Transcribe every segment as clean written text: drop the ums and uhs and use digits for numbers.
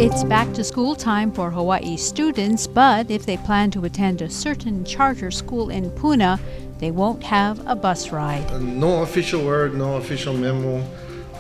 It's back to school time for Hawaii students, but if they plan to attend a certain charter school in Puna, they won't have a bus ride. No official word, no official memo,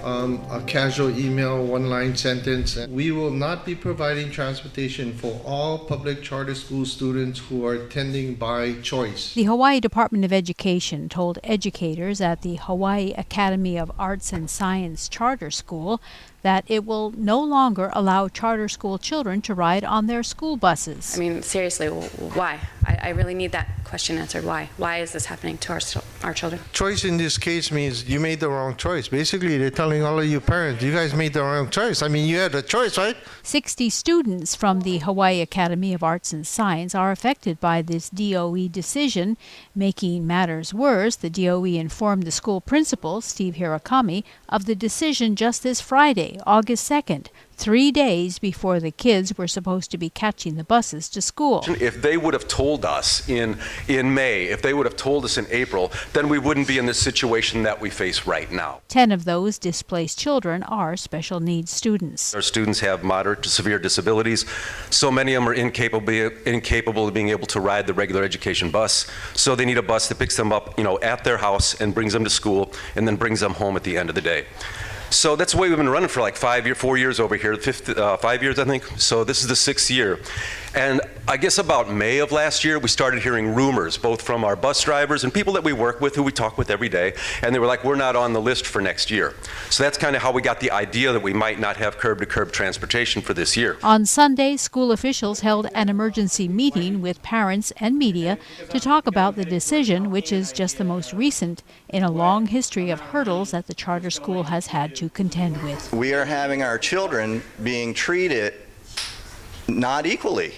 a casual email, one-line sentence. We will not be providing transportation for all public charter school students who are attending by choice. The Hawaii Department of Education told educators at the Hawaii Academy of Arts and Science Charter School that it will no longer allow charter school children to ride on their school buses. I mean, seriously, why? I really need that question answered. Why? Why is this happening to our children? Choice in this case means you made the wrong choice. Basically, they're telling all of you parents, you guys made the wrong choice. I mean, you had a choice, right? 60 students from the Hawaii Academy of Arts and Science are affected by this DOE decision. Making matters worse, the DOE informed the school principal, Steve Hirakami, of the decision just this Friday, August 2nd, 3 days before the kids were supposed to be catching the buses to school. If they would have told us in May, if they would have told us in April, then we wouldn't be in this situation that we face right now. 10 of those displaced children are special needs students. Our students have moderate to severe disabilities. So many of them are incapable of being able to ride the regular education bus. So they need a bus that picks them up, at their house and brings them to school and then brings them home at the end of the day. So that's the way we've been running for like 4 years over here, 5 years, I think. So this is the 6th year. And I guess about May of last year, we started hearing rumors, both from our bus drivers and people that we work with, who we talk with every day. And they were like, we're not on the list for next year. So that's kind of how we got the idea that we might not have curb-to-curb transportation for this year. On Sunday, school officials held an emergency meeting with parents and media to talk about the decision, which is just the most recent in a long history of hurdles that the charter school has had to contend with. We are having our children being treated not equally.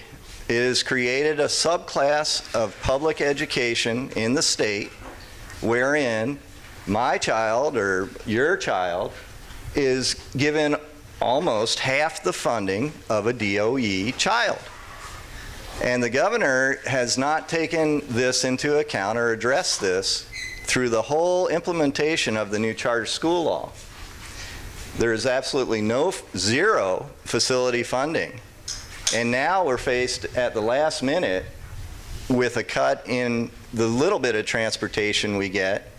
It has created a subclass of public education in the state wherein my child or your child is given almost half the funding of a DOE child. And the governor has not taken this into account or addressed this through the whole implementation of the new charter school law. There is absolutely zero facility funding. And now we're faced at the last minute with a cut in the little bit of transportation we get.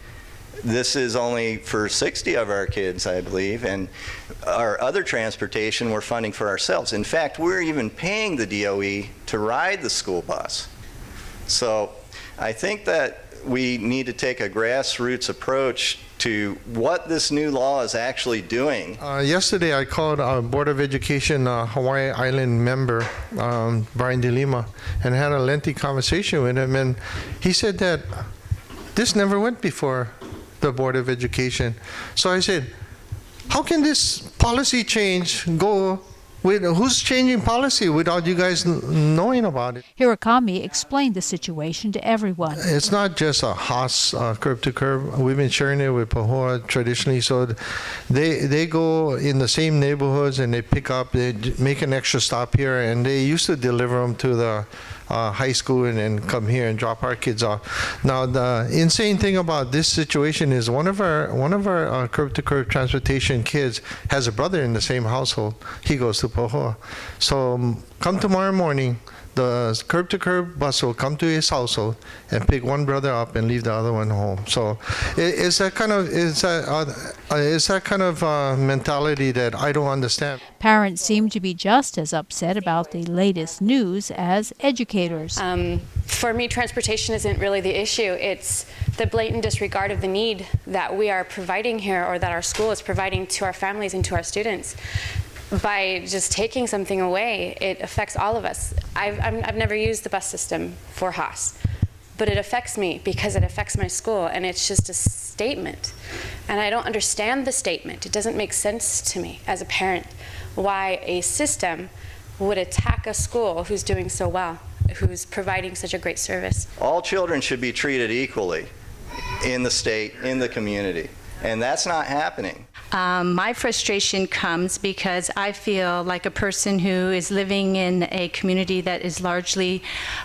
This is only for 60 of our kids, I believe, and our other transportation we're funding for ourselves. In fact, we're even paying the DOE to ride the school bus. So I think that we need to take a grassroots approach to what this new law is actually doing. Yesterday I called our Board of Education Hawaii Island member, Brian DeLima, and had a lengthy conversation with him, and he said that this never went before the Board of Education. So I said, how can this policy change go with, who's changing policy without you guys knowing about it? Hirakami explained the situation to everyone. It's not just a HAAS, curb to curb. We've been sharing it with Pahoa traditionally. So they go in the same neighborhoods and they pick up, they make an extra stop here, and they used to deliver them to the high school and then come here and drop our kids off. Now the insane thing about this situation is one of our curb-to-curb transportation kids has a brother in the same household. He goes to Pahoa. So come tomorrow morning, the curb-to-curb bus will come to his household and pick one brother up and leave the other one home. So it's that kind of mentality that I don't understand. Parents seem to be just as upset about the latest news as educators. For me, transportation isn't really the issue. It's the blatant disregard of the need that we are providing here, or that our school is providing to our families and to our students. By just taking something away, it affects all of us. I've never used the bus system for HAAS, but it affects me because it affects my school, and it's just a statement. And I don't understand the statement. It doesn't make sense to me as a parent why a system would attack a school who's doing so well, who's providing such a great service. All children should be treated equally in the state, in the community, and that's not happening. My frustration comes because I feel like a person who is living in a community that is largely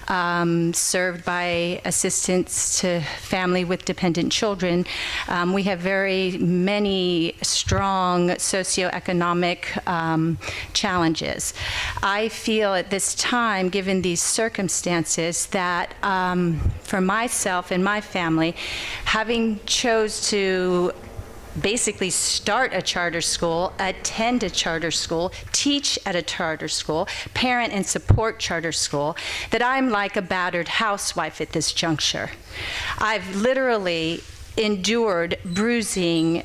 served by assistance to family with dependent children. We have very many strong socioeconomic challenges. I feel at this time, given these circumstances, that for myself and my family, having chose to basically start a charter school, attend a charter school, teach at a charter school, parent and support charter school, that I'm like a battered housewife at this juncture. I've literally endured bruising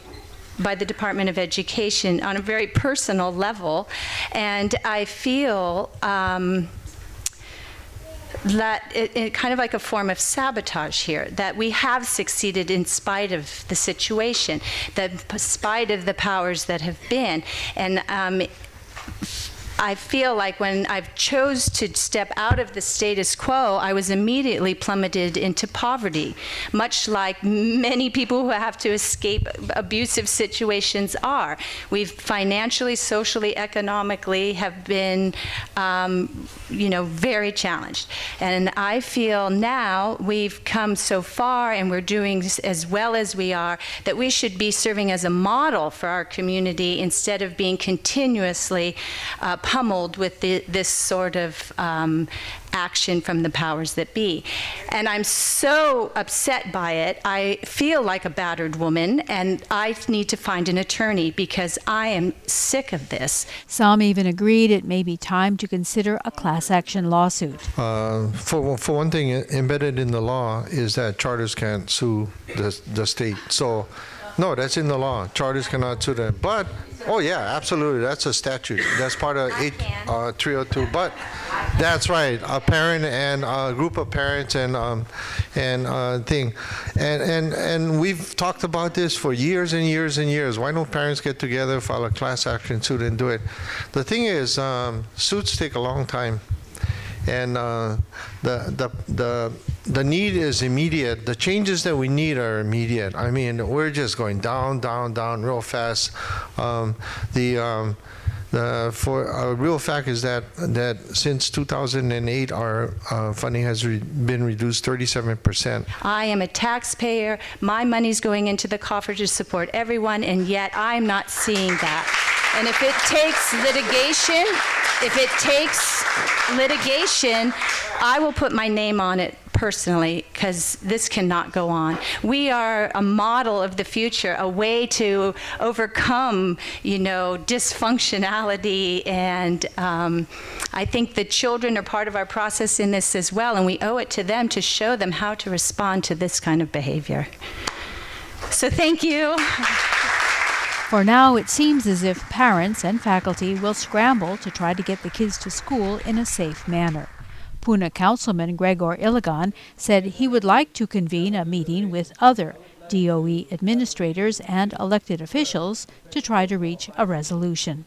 by the Department of Education on a very personal level, and I feel that it kind of like a form of sabotage here, that we have succeeded in spite of the situation, that in spite of the powers that have been. And I feel like when I've chose to step out of the status quo, I was immediately plummeted into poverty, much like many people who have to escape abusive situations are. We've financially, socially, economically have been, very challenged. And I feel now we've come so far and we're doing as well as we are, that we should be serving as a model for our community instead of being continuously pummeled with this sort of action from the powers that be. And I'm so upset by it. I feel like a battered woman, and I need to find an attorney because I am sick of this. Some even agreed it may be time to consider a class action lawsuit. For one thing, embedded in the law is that charters can't sue the state. So, no, that's in the law. Charters cannot sue them. But, oh yeah, absolutely, that's a statute. That's part of 302. But that's right, a parent and a group of parents and thing. And we've talked about this for years and years and years. Why don't parents get together, file a class action suit and do it? The thing is, suits take a long time. And the need is immediate. The changes that we need are immediate. I mean, we're just going down, down, down real fast. For a real fact is that since 2008, our funding has been reduced 37%. I am a taxpayer. My money's going into the coffer to support everyone, and yet I'm not seeing that. And if it takes litigation, I will put my name on it personally, because this cannot go on. We are a model of the future, a way to overcome, dysfunctionality, and I think the children are part of our process in this as well, and we owe it to them to show them how to respond to this kind of behavior. So thank you. For now, it seems as if parents and faculty will scramble to try to get the kids to school in a safe manner. Puna Councilman Gregor Iligan said he would like to convene a meeting with other DOE administrators and elected officials to try to reach a resolution.